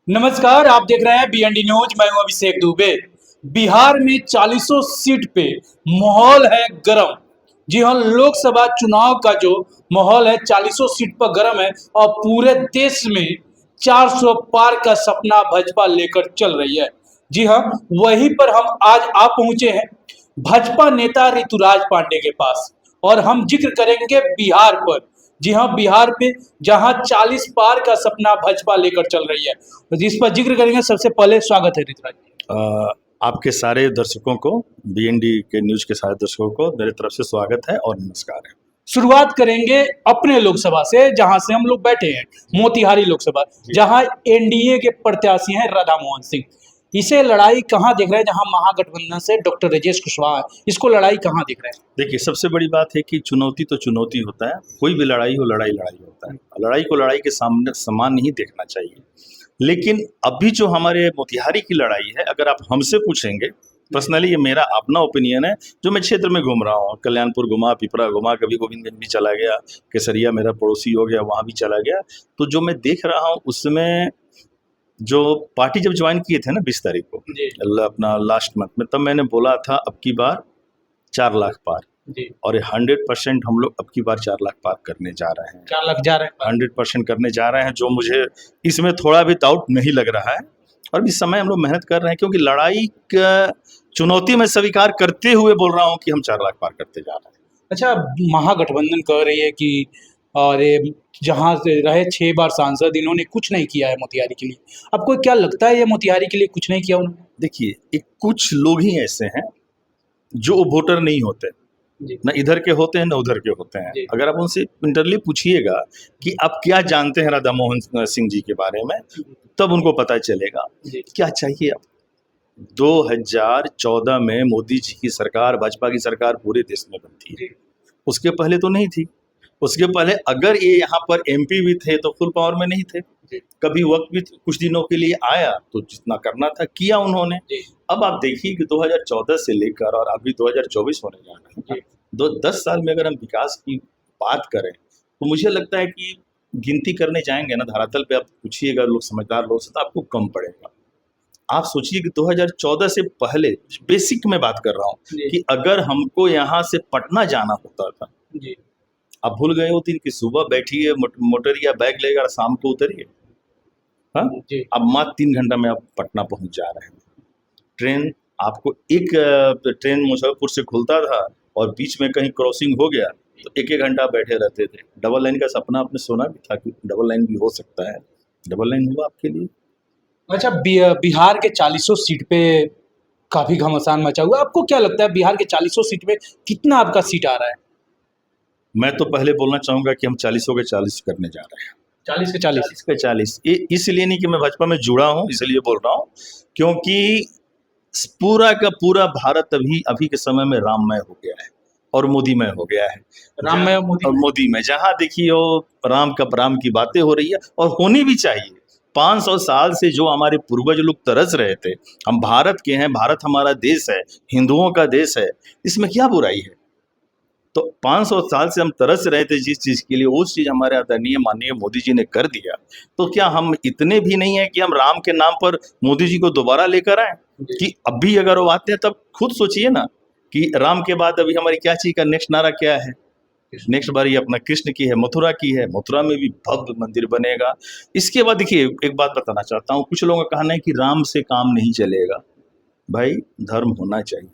नमस्कार, आप देख रहे हैं बीएनडी न्यूज। मैं हूं अभिषेक दुबे। बिहार में 40 सीट पे माहौल है गरम। जी हां, लोकसभा चुनाव का जो माहौल है 40 सीट पर गरम है और पूरे देश में 400 पार का सपना भाजपा लेकर चल रही है। जी हां, वहीं पर हम आज आ पहुंचे हैं भाजपा नेता ऋतुराज पांडे के पास और हम जिक्र करेंगे बिहार पर। जी हाँ, बिहार पे जहां 40 पार का सपना भाजपा लेकर चल रही है, जिस पर जिक्र करेंगे। सबसे पहले स्वागत है ऋतुराज जी। आपके सारे दर्शकों को, बीएनडी के न्यूज के सारे दर्शकों को मेरे तरफ से स्वागत है और नमस्कार है। शुरुआत करेंगे अपने लोकसभा से, जहां से हम लोग बैठे हैं, मोतिहारी लोकसभा, जहां एनडीए के प्रत्याशी हैं राधा मोहन सिंह। इसे लड़ाई कहां दिख रहा है? जहां महागठबंधन से डॉक्टर राजेश कुशवाहा है, इसको लड़ाई कहां दिख रहा है? देखिए, सबसे बड़ी बात है कि चुनौती तो चुनौती होता है, कोई भी लड़ाई हो, लड़ाई लड़ाई होता है। लड़ाई को लड़ाई के सामने समान नहीं देखना चाहिए। लेकिन अभी जो हमारे मोतिहारी की लड़ाई है, अगर आप हमसे पूछेंगे, पर्सनली ये मेरा अपना ओपिनियन है, जो मैं क्षेत्र में घूम रहा हूँ, कल्याणपुर घुमा, पिपरा घुमा, कभी गोविंदगंज भी चला गया, केसरिया मेरा पड़ोसी हो गया, वहाँ भी चला गया। तो जो मैं देख रहा हूँ उसमें जो पार्टी जब ज्वाइन किए थे ना 20 तारीख को अपना लास्ट मंथ में, तब मैंने बोला था अब की बार 4 लाख पार जी। और ये 100% हम लोग अब की बार 4 लाख पार करने जा रहे हैं। 4 लाख जा रहे हैं, 100% करने जा रहे हैं, जो मुझे इसमें थोड़ा भी डाउट नहीं लग रहा है। और इस समय हम लोग मेहनत कर रहे हैं, क्योंकि लड़ाई का चुनौती में स्वीकार करते हुए बोल रहा हूँ कि हम 4 लाख पार करते जा रहे हैं। अच्छा, महागठबंधन कह रही है कि और जहाँ से रहे 6 बार सांसद, इन्होंने कुछ नहीं किया है मोतिहारी के लिए। आपको क्या लगता है ये मोतिहारी के लिए कुछ नहीं किया उन्होंने? देखिए, एक कुछ लोग ही ऐसे हैं जो वोटर नहीं होते, न इधर के होते हैं न उधर के होते हैं। अगर आप उनसे इंटरली पूछिएगा कि आप क्या जानते हैं राधा मोहन सिंह जी के बारे में, तब उनको पता चलेगा क्या चाहिए। आप 2014 में मोदी जी की सरकार, भाजपा की सरकार पूरे देश में बनती है। उसके पहले तो नहीं थी। उसके पहले अगर ये यहाँ पर एमपी भी थे तो फुल पावर में नहीं थे। कभी वक्त भी कुछ दिनों के लिए आया तो जितना करना था किया उन्होंने। अब आप देखिए कि 2014 से लेकर और अभी 2024 होने जा रहा है, 10 साल में अगर हम विकास की बात करें तो मुझे लगता है कि गिनती करने जाएंगे ना, धरातल पे आप पूछिएगा लोग, समझदार लोग से, तो आपको कम पड़ेगा। आप सोचिए कि 2014 से पहले, बेसिक में बात कर रहा हूँ, कि अगर हमको यहाँ से पटना जाना होता था, आप भूल गए हो दिन की सुबह बैठिए मोटर या बैग लेकर शाम को उतरिए। हाँ, अब मात्र 3 घंटा में आप पटना पहुंच जा रहे हैं। ट्रेन आपको एक ट्रेन मुजफ्फरपुर से खुलता था और बीच में कहीं क्रॉसिंग हो गया तो 1-1 घंटा बैठे रहते थे। डबल लाइन का सपना आपने सुना भी था कि डबल लाइन भी हो सकता है। डबल लाइन हुआ आपके लिए। अच्छा, बिहार के 40 सीट पे काफी घमासान मचा हुआ। आपको क्या लगता है बिहार के 40 सीट पे कितना आपका सीट आ रहा है? मैं तो पहले बोलना चाहूंगा कि हम 40 के 40 करने जा रहे हैं। 40 के 40 के 40 इसलिए नहीं कि मैं भाजपा में जुड़ा हूँ, इसलिए बोल रहा हूँ क्योंकि पूरा का पूरा भारत अभी के समय में राममय हो गया है और मोदीमय हो गया है। राममय मोदी में जहाँ देखिए राम की बातें हो रही है और होनी भी चाहिए। 500 साल से जो हमारे पूर्वज लोग तरस रहे थे, हम भारत के हैं, भारत हमारा देश है, हिंदुओं का देश है, इसमें क्या बुराई है? तो 500 साल से हम तरस रहे थे जिस चीज के लिए, उस चीज हमारे आदरणीय माननीय मोदी जी ने कर दिया। तो क्या हम इतने भी नहीं है कि हम राम के नाम पर मोदी जी को दोबारा लेकर आए? कि अभी अगर वो आते हैं तब खुद सोचिए ना कि राम के बाद अभी हमारी क्या चीज का नेक्स्ट नारा क्या है? नेक्स्ट बारी अपना कृष्ण की है, मथुरा की है। मथुरा में भी भव्य मंदिर बनेगा। इसके बाद देखिए, एक बात बताना चाहता हूँ, कुछ लोगों का कहना है कि राम से काम नहीं चलेगा। भाई, धर्म होना चाहिए,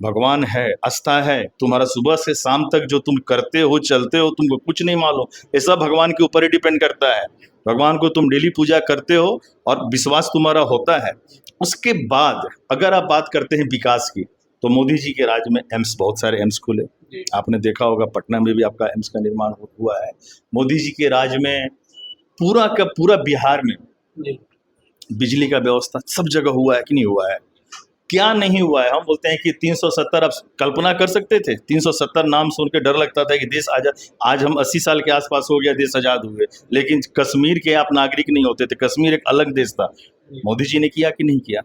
भगवान है, आस्था है, तुम्हारा सुबह से शाम तक जो तुम करते हो, चलते हो, तुमको कुछ नहीं मालूम, ये सब भगवान के ऊपर ही डिपेंड करता है। भगवान को तुम डेली पूजा करते हो और विश्वास तुम्हारा होता है। उसके बाद अगर आप बात करते हैं विकास की, तो मोदी जी के राज में एम्स, बहुत सारे एम्स खुले। आपने देखा होगा पटना में भी आपका एम्स का निर्माण हुआ है। मोदी जी के राज में पूरा का पूरा बिहार में बिजली का व्यवस्था सब जगह हुआ है कि नहीं हुआ है? क्या नहीं हुआ है? हम बोलते हैं कि 370, आप कल्पना कर सकते थे? 370 नाम सुन के डर लगता था कि देश आजाद। आज हम 80 साल के आसपास हो गया देश आजाद हुए, लेकिन कश्मीर के आप नागरिक नहीं होते थे। कश्मीर एक अलग देश था। मोदी जी ने किया कि नहीं किया?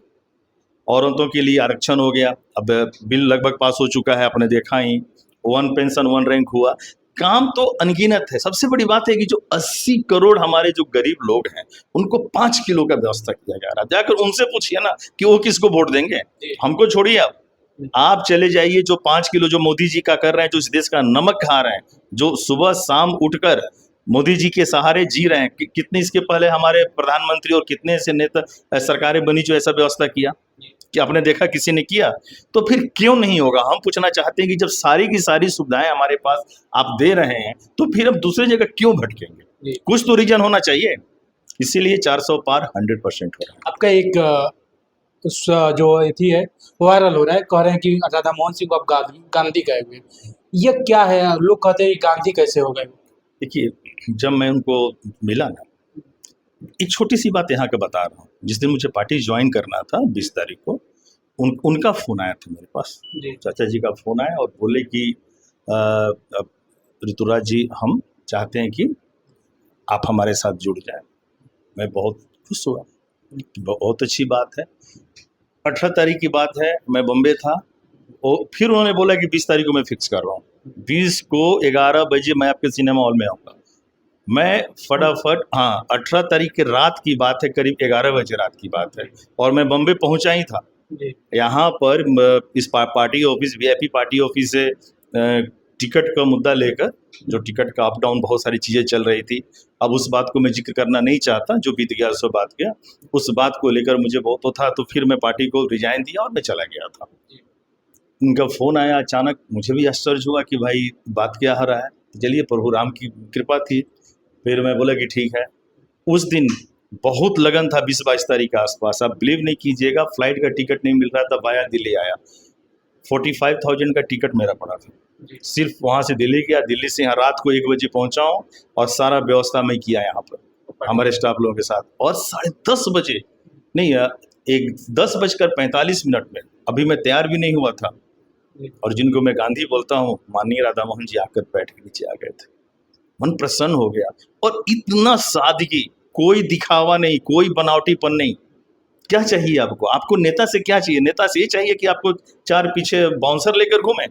औरतों के लिए आरक्षण हो गया, अब बिल लगभग पास हो चुका है, आपने देखा ही। 1 पेंशन 1 रैंक हुआ। काम तो अनगिनत है। सबसे बड़ी बात है कि जो 80 करोड़ हमारे जो गरीब लोग हैं उनको 5 किलो का व्यवस्था किया जा रहा है। जाकर उनसे पूछिए ना कि वो किसको वोट देंगे। हमको छोड़िए, आप चले जाइए, जो 5 किलो जो मोदी जी का कर रहे हैं, जो इस देश का नमक खा रहे हैं, जो सुबह शाम उठकर मोदी जी के सहारे जी रहे हैं, कितने इसके पहले हमारे प्रधानमंत्री और कितने ऐसे नेता सरकारें बनी जो ऐसा व्यवस्था किया, कि आपने देखा किसी ने किया? तो फिर क्यों नहीं होगा? हम पूछना चाहते हैं कि जब सारी की सारी सुविधाएं हमारे पास आप दे रहे हैं तो फिर हम दूसरी जगह क्यों भटकेंगे? कुछ तो रीजन होना चाहिए। इसीलिए 400 पार 100% हो रहा है। आपका एक जो थी है वायरल हो रहा है, कह रहे हैं कि राधा मोहन सिंह को आप गांधी गए हुए, ये क्या है? लोग कहते हैं कि गांधी कैसे हो गए? देखिए, जब मैं उनको मिला ना, एक छोटी सी बात यहाँ का बता रहा हूँ। जिस दिन मुझे पार्टी ज्वाइन करना था 20 तारीख को, उनका फ़ोन आया था मेरे पास। चाचा जी का फ़ोन आया और बोले कि ऋतुराज जी, हम चाहते हैं कि आप हमारे साथ जुड़ जाएं। मैं बहुत खुश हुआ, बहुत अच्छी बात है। 18 तारीख की बात है, मैं बॉम्बे था और फिर उन्होंने बोला कि 20 तारीख को मैं फिक्स कर रहा हूँ। 20 को 11 बजे मैं आपके सिनेमा हॉल में आऊँगा। मैं फटाफट, हाँ, 18 तारीख की रात की बात है, करीब 11 बजे रात की बात है, और मैं बॉम्बे पहुंचा ही था। यहाँ पर इस party office, VIP party office से टिकट का मुद्दा लेकर, जो टिकट का अप डाउन बहुत सारी चीज़ें चल रही थी। अब उस बात को मैं जिक्र करना नहीं चाहता, जो बीत गया सो बात गया। उस बात को लेकर मुझे बहुत था, तो फिर मैं पार्टी को रिजाइन दिया और मैं चला गया था। उनका फ़ोन आया अचानक, मुझे भी आश्चर्य हुआ कि भाई बात क्या हो रहा है। चलिए, प्रभु राम की कृपा थी। फिर मैं बोला कि ठीक है। उस दिन बहुत लगन था, 20-22 तारीख के आसपास। आप बिलीव नहीं कीजिएगा, फ्लाइट का टिकट नहीं मिल रहा था, वाया दिल्ली आया। 45,000 का टिकट मेरा पड़ा था। सिर्फ वहाँ से दिल्ली गया, दिल्ली से यहाँ रात को 1 बजे पहुँचा हूँ और सारा व्यवस्था मैं किया यहाँ पर हमारे स्टाफ लोगों के साथ। और 10:30 बजे नहीं, 10:45 में, अभी मैं तैयार भी नहीं हुआ था, और जिनको मैं गांधी बोलता हूँ, माननीय राधा मोहन जी आकर बैठ के नीचे आ गए थे। मन प्रसन्न हो गया। और इतना सादगी, कोई दिखावा नहीं, कोई बनावटीपन नहीं। क्या चाहिए आपको? आपको नेता से क्या चाहिए? नेता से ये चाहिए कि आपको 4 पीछे बाउंसर लेकर घूमे?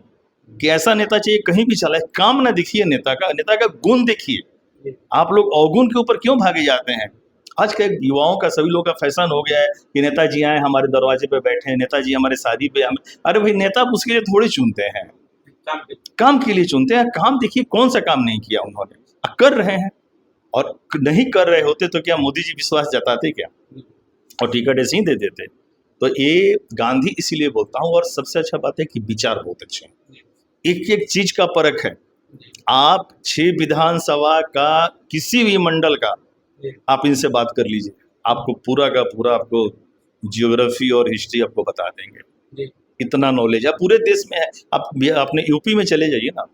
कि ऐसा नेता चाहिए कहीं भी चलाए? काम ना देखिए नेता का गुण देखिए। आप लोग अवगुण के ऊपर क्यों भागे जाते हैं? आज के युवाओं का, सभी लोगों का फैशन हो गया है कि नेताजी आए हमारे दरवाजे पे बैठे, नेताजी हमारे शादी पे हम। अरे भाई, नेता उसके लिए थोड़ी चुनते हैं, काम के लिए चुनते हैं। काम देखिए, कौन सा काम नहीं किया उन्होंने, कर रहे हैं। और नहीं कर रहे होते तो क्या मोदी जी विश्वास जताते क्या, और टिकट ऐसे ही दे देते? तो ये गांधी इसीलिए बोलता हूँ। और सबसे अच्छा बात है कि विचार बहुत अच्छे हैं, एक एक चीज का परख है। आप 6 विधानसभा का किसी भी मंडल का आप इनसे बात कर लीजिए, आपको पूरा का पूरा आपको जियोग्राफी और हिस्ट्री आपको बता देंगे। इतना नॉलेज है, पूरे देश में है। आप अपने यूपी में चले जाइए ना,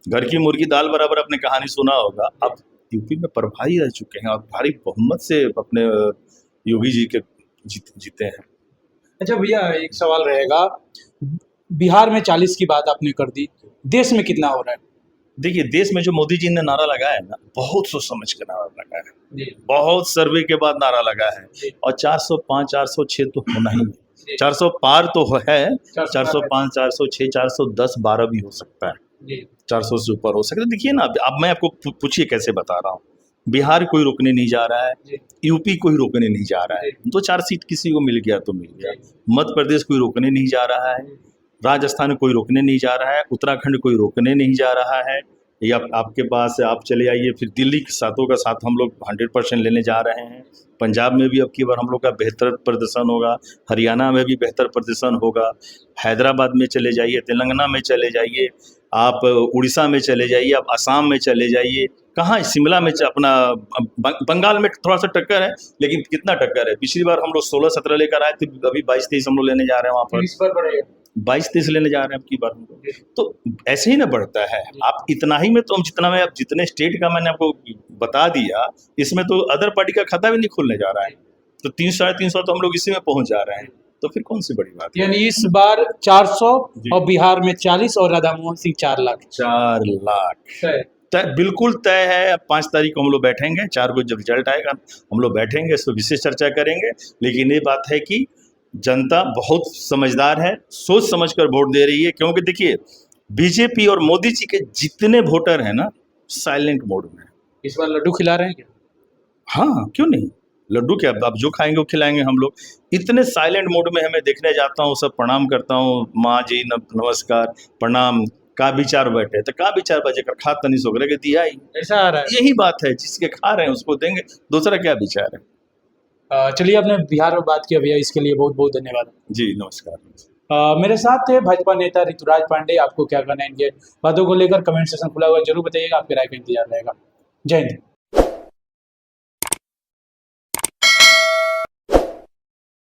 घर की मुर्गी दाल बराबर आपने कहानी सुना होगा। आप यूपी में प्रभारी रह चुके हैं और भारी बहुमत से अपने योगी जी के जीते हैं। अच्छा भैया, एक सवाल रहेगा, बिहार में 40 की बात आपने कर दी, देश में कितना हो रहा है? देखिए, देश में जो मोदी जी ने नारा लगाया है ना, बहुत सोच समझ के नारा लगाया है, बहुत सर्वे के बाद नारा लगा है। और 405, 406 तो होना ही है। 400 पार तो है, 405, 406, 410, 12 भी हो सकता है, 400 से ऊपर हो सकता है। देखिए ना, अब मैं आपको पूछिए कैसे बता रहा हूँ। बिहार कोई रोकने नहीं जा रहा है, यूपी कोई रोकने नहीं जा रहा है, 2-4 सीट किसी को मिल गया तो मिल गया। मध्य प्रदेश कोई रोकने नहीं जा रहा है, राजस्थान कोई रोकने नहीं जा रहा है, उत्तराखंड कोई रोकने नहीं जा रहा है। ये आपके पास आप चले आइए, फिर दिल्ली के साथों का साथ हम लोग 100% लेने जा रहे हैं। पंजाब में भी अब की बार हम लोग का बेहतर प्रदर्शन होगा, हरियाणा में भी बेहतर प्रदर्शन होगा, हैदराबाद में चले जाइए, तेलंगाना में चले जाइए, आप उड़ीसा में चले जाइए, आप असम में चले जाइए, कहाँ शिमला में अपना बंगाल में थोड़ा सा टक्कर है, लेकिन कितना टक्कर है? पिछली बार हम लोग 16-17 लेकर आए थे, अभी 22-23 हम लोग लेने जा रहे हैं वहाँ पर। 22-23 लेने जा रहे हैं अब की बार। तो ऐसे ही ना बढ़ता है। आप इतना ही में तो हम जितने स्टेट का मैंने आपको बता दिया, इसमें तो अदर पार्टी का खाता भी नहीं खुलने जा रहा है। तो 300-350 तो हम लोग इसी में पहुंच जा रहे हैं, तो फिर कौन सी बड़ी बात है? यानी इस बार 400 और बिहार में 40 और राधा मोहन सिंह 4 लाख। 4 लाख तय, बिल्कुल तय है। 5 तारीख को हम लोग बैठेंगे, 4 को जब रिजल्ट आएगा हम लोग बैठेंगे, इस पर विशेष चर्चा करेंगे। लेकिन ये बात है कि जनता बहुत समझदार है, सोच समझकर वोट दे रही है। क्योंकि देखिए, बीजेपी और मोदी जी के जितने वोटर हैं ना, साइलेंट मोड में हैं। इस बार लड्डू खिला रहे हैं क्या? हाँ, क्यों नहीं? लड्डू क्या, अब जो खाएंगे वो खिलाएंगे हम लोग। इतने साइलेंट मोड में हमें देखने जाता हूँ, सब प्रणाम करता हूँ, माँ जी नमस्कार प्रणाम, का विचार बैठे तो का विचार बजे कर खा तनी सोकरे के दिया ही। ऐसा आ रहा है। यही बात है, जिसके खा रहे हैं उसको देंगे, दूसरा क्या विचार है। चलिए, आपने बिहार में बात किया भैया, इसके लिए बहुत बहुत धन्यवाद। जी नमस्कार। मेरे साथ थे भाजपा नेता ऋतुराज पांडे। आपको क्या कहना है इनके बातों को लेकर? कमेंट सेक्शन खुला हुआ है, जरूर बताइएगा, आपके राय का इंतजार रहेगा। जय हिंद।